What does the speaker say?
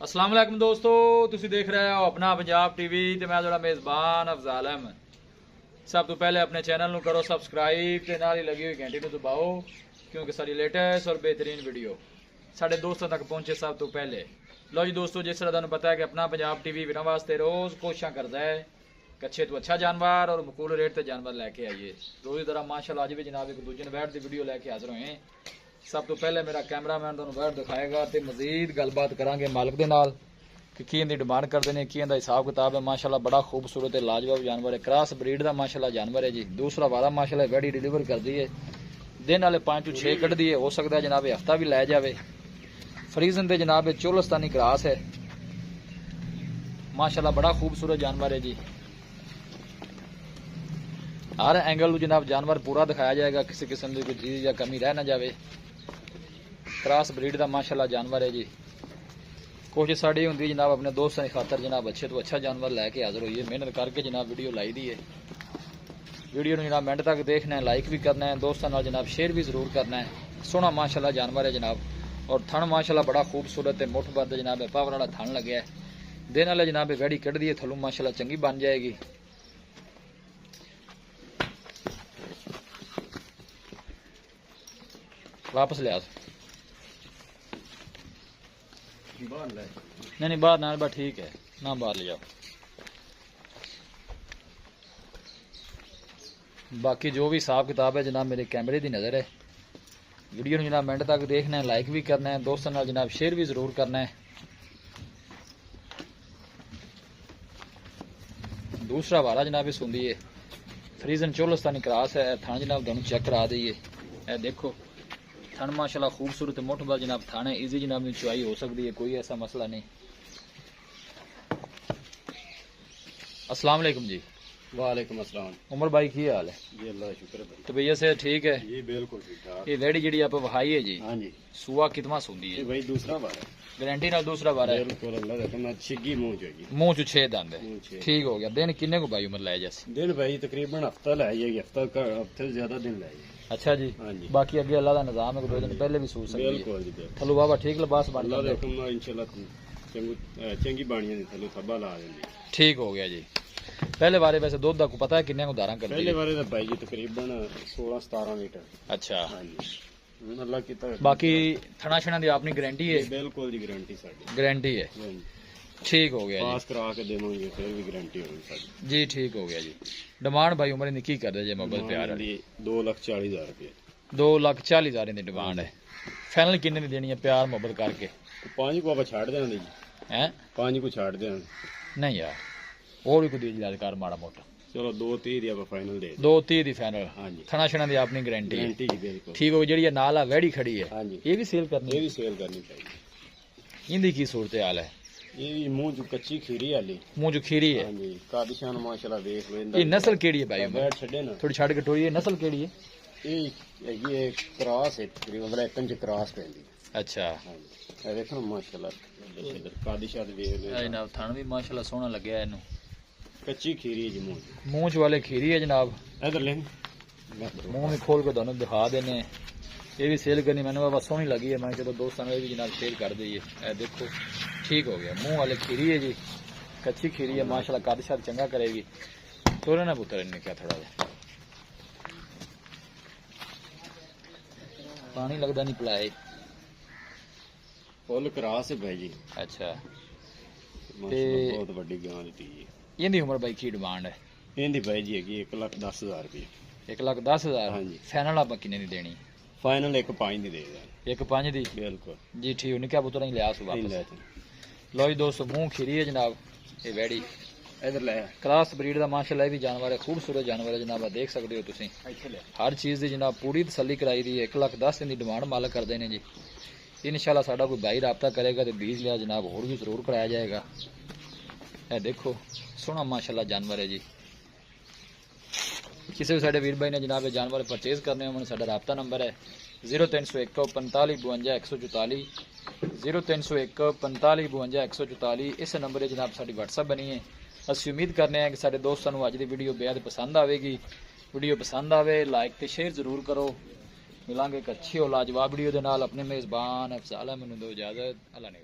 अस्सलाम वालेकुम दोस्तों, तुसी देख रहे हो अपना पंजाब टीवी ते मैं जोड़ा मेज़बान अफजाल अहमद। सब तो पहले अपने चैनल नू करो सबसक्राइब ते नाल ही लगी हुई घंटी नू दबाओ, क्योंकि सारी लेटेस्ट और बेहतरीन वीडियो साढ़े दोस्तों तक पहुंचे सब तो पहले। लो जी दोस्तों, जिस तरह तुहानू पता है कि अपना पंजाब टीवी बिना वास्ते रोज़ कोशिशां करता है कि अच्छे तो अच्छा जानवर और मकूल रेट ते जानवर लैके आइए। रोज़ की तरह माशाअल्लाह अज भी जनाब एक दूजे बैठ की वीडियो लैके हाजिर होए। सब तो पहले मेरा कैमरामैन तुहानू बाहर दिखाएगा तो मजीद गलबात करांगे मालिक दे नाल कि की इहदी डिमांड करते हैं, की इहदा हिसाब किताब है। माशाअल्लाह बड़ा खूबसूरत है, लाजवाब जानवर है, क्रॉस ब्रीड का माशाअल्लाह जानवर है जी। दूसरा वाला माशाअल्लाह वैडी डिलीवर कर दी है, दिन वाले 5 to 6 कट दी है, हो सकता है जनाब हफ्ता भी लै जाए। फ्रीजन दे जनाब चोलस्तानी क्रॉस है, माशाअल्लाह बड़ा खूबसूरत जानवर है जी। हर एंगल जनाब जानवर पूरा दिखाया जाएगा, किसी किस्म की कोई चीज़ या कमी रह ना जाए। क्रॉस ब्रीड का माशाअल्लाह जानवर है जी। कोशिश साड़ी होंगी जनाब अपने दोस्तों की खातर जनाब अच्छे तो अच्छा जानवर लैके हाजिर होइए। मेहनत करके जनाब वीडियो लाई दी है। वीडियो जनाब मिनट तक देखना है, लाइक भी करना है, दोस्तों नाल जनाब शेयर भी जरूर करना है। सोहना माशाअल्लाह जानवर है जनाब, और थन माशाअल्लाह बड़ा खूबसूरत है, मुठ बद जनाब पावर वाला थन लगे है। दिन वाले जनाब वैडी कट दी है, थलू माशाअल्लाह चंगी बन जाएगी। वापस लिया नहीं बाहर ना, बस ठीक है ना, बाहर ले जाओ। बाकी जो भी हिसाब किताब है जनाब मेरे कैमरे की नज़र है। वीडियो जनाब मिनट तक देखना है, लाइक भी करना है, दोस्तों नाल जनाब शेयर भी जरूर करना है। दूसरा वाला जनाब इस होंगी है फ्रीजन चोलस्तानी क्रॉस है। थान जनाब दोनों चेक करा दी है, देखो थान माशाल्लाह खूबसूरत मुठ बल जनाब थान है, इजी जनाब चुआई हो सकती है, कोई ऐसा मसला नहीं। अस्सलाम वालेकुम जी। वालेकुम अस्सलाम। उमर भाई की हाल है? जी अल्लाह का शुक्र है भाई। तो भैया से ठीक है जी बिल्कुल ठीक ठाक। ये वेड़ी जी आप वहाई है जी, हाँ जी सुआ कितना सुंदी ये है भाई दूसरा बार है। गारंटी नाल दूसरा बार है। बिल्कुल अल्लाह का मैं छिगी मुंह जोगी मुंह चो 6 दंद है, मुंह छे। ठीक हो गया। दिन किन्ने को भाई उम्र लै जैसी? दिन भाई तकरीबन हफ्ता लै जाएगी, हफ्ते से ज्यादा दिन लै जाएगी। अच्छा जी। हाँ जी बाकी अगे अल्लाह का निजाम है, 2 दिन पहले भी सूट सकती है। बिल्कुल जी बिल्कुल। थलू बाबा ठीक लिबास बन अल्लाह जाता है, देखो इंशाल्लाह चंगी बाणियां दी थल्लो थब्बा ला देंगे। ठीक हो गया जी। पहले बारे वैसे दुध का पता है किन्ने को धारा कर पहले बारे तो भाई जी तकरीबन 16-17 लीटर। अच्छा हाँ जी अल्लाह की तरफ। बाकी थना छना की अपनी गारंटी है? बिल्कुल जी गारंटी साडी गारंटी है, ठीक हो गया पास जी। करा के देवांगे फिर भी गारंटी होगी साडी जी ठीक हो गया जी। डिमांड भाई उम्र ने की कर दे जे मोहब्बत प्यार वाली? 2,40,000 रुपये। 2,40,000 की डिमांड है। फाइनल किन्ने की देनी है प्यार मोहब्बत करके? 5 को आप छाड़ देना जी, हैं 5 को छाड़ देना। नहीं यार और भी कोई दीज कर माड़ा मोटा। चलो 2,30 दी आप फाइनल दे 2,30 की फाइनल। हाँ जी थना छना की अपनी गारंटी है, गारंटी जी बिल्कुल। ठीक हो गई। जी नाल आ वैड़ी खड़ी है, हाँ जी ये भी सेल ये करनी भी सेल करनी चाहिए। इनकी की सूरत हाल है? ये भी मुंह जो कच्ची खीरी वाली। मुंह जो खीरी है, हाँ जी कादिशान माशाल्लाह देख लो ये नस्ल केड़ी है भाई? बैठ छड़े ना थोड़ी छड़ के टोरी है, नस्ल केड़ी है? ये क्रॉस है तकरीबन ब्लैकन च क्रॉस पैंदी। अच्छा हाँ जी देखो ना माशाल्लाह कादिशा दे वेख लो जनाब थान भी माशाल्लाह सोहना लग्या इनू। कच्ची खीरी है जी मुंह मुंह च वाले खीरी है जनाब, इधर ले मुंह भी खोल के दोनों दिखा देने। ये भी सेल करनी मैंने बाबा सोहनी लगी है, मैं चलो दोस्तों ने भी जनाब सेल कर दी है। देखो ठीक हो गया, मुंह वाले खीरी है जी, कच्ची खीरी है माशाल्लाह, कादिशा चंगा करेगी। तोरे ना पुत्र इन्हें क्या थोड़ा जा पानी लगता नहीं पिलाए। फुल क्रॉस है भाई जी। अच्छा माशाल्लाह बहुत बड़ी गां दी है। इनकी उम्र भाई की डिमांड है? इनकी भाई जी हैगी 1,10,000 रुपये। 1,10,000। हाँ जी फाइनल आप किन्ने की देनी? फाइनल 1,5 दी दे दें। 1,5 दी बिल्कुल जी, ठीक। उन्हें क्या पुत्र नहीं लिया वापस। लो जी दोस्तों मुंह खीरी है जनाब, ये वैड़ी इधर ले क्रॉस ब्रीड का माशाल्लाह भी जानवर है, खूबसूरत जानवर है जनाब, देख सकते हो तुसीं। हर चीज़ की जनाब पूरी तसल्ली कराई दी है। 1,10,000 की डिमांड मालक करते हैं जी। इंशाल्लाह साडा कोई भाई रबता करेगा तो बीज लिया जनाब होर भी जरूर कराया जाएगा। ये देखो सोहना माशाल्लाह जानवर है जी। किसी भी साडे वीर भाई ने जनाब जानवर परचेज करने हो साडा रबता नंबर है 0301 45 52 144 0301 45 52 144। इस नंबर जनाब साडी व्हाट्सएप बनी है। असं उम्मीद करने हैं कि साडे दोस्तों को अज की वीडियो बेहद पसंद आएगी। वीडियो पसंद आए लाइक तो शेयर जरूर करो। मिलांगे एक अच्छी और लाजवाब वीडियो के नाल। अपने मेज़बान अफजाल अहमद नूं दो इजाज़त। अल्लाह ने